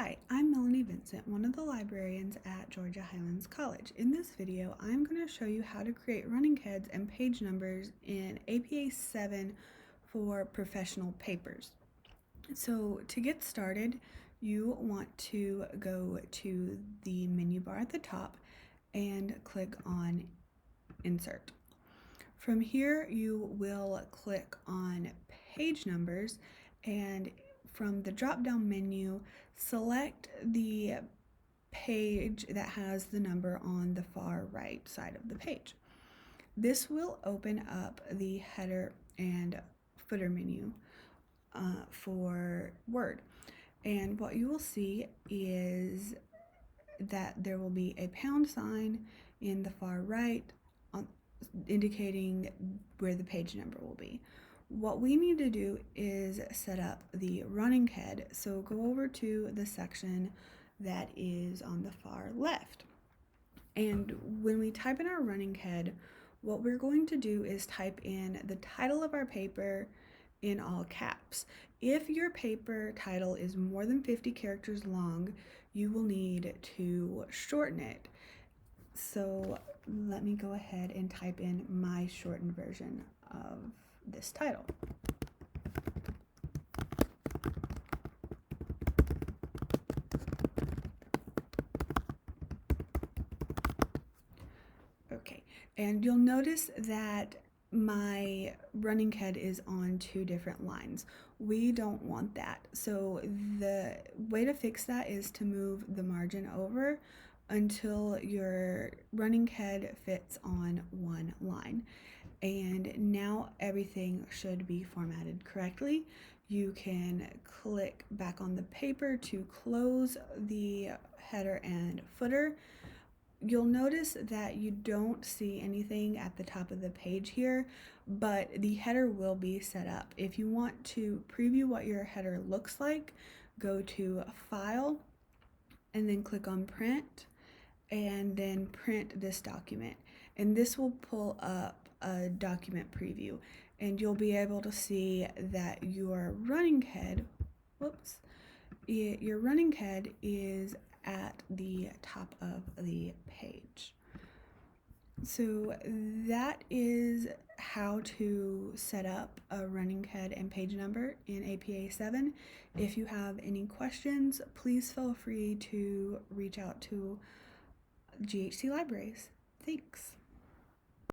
Hi, I'm Melanie Vincent, one of the librarians at Georgia Highlands College. In this video, I'm going to show you how to create running heads and page numbers in APA 7 for professional papers. So to get started, you want to go to the menu bar at the top and click on Insert. From here, you will click on Page Numbers, and from the drop-down menu, select the page that has the number on the far right side of the page. This will open up the header and footer menu for Word. And what you will see is that there will be a pound sign in the far right indicating where the page number will be. What we need to do is set up the running head. So go over to the section that is on the far left. And when we type in our running head, what we're going to do is type in the title of our paper in all caps. If your paper title is more than 50 characters long, you will need to shorten it. So let me go ahead and type in my shortened version of this title. Okay, and you'll notice that my running head is on two different lines. We don't want that. So the way to fix that is to move the margin over until your running head fits on one line. And now everything should be formatted correctly. You can click back on the paper to close the header and footer. You'll notice that you don't see anything at the top of the page here, but the header will be set up. If you want to preview what your header looks like, go to File and then click on Print and then print this document. And this will pull up a document preview and you'll be able to see that your running head, your running head is at the top of the page. So that is how to set up a running head and page number in APA 7. If you have any questions, please feel free to reach out to GHC Libraries. Thanks.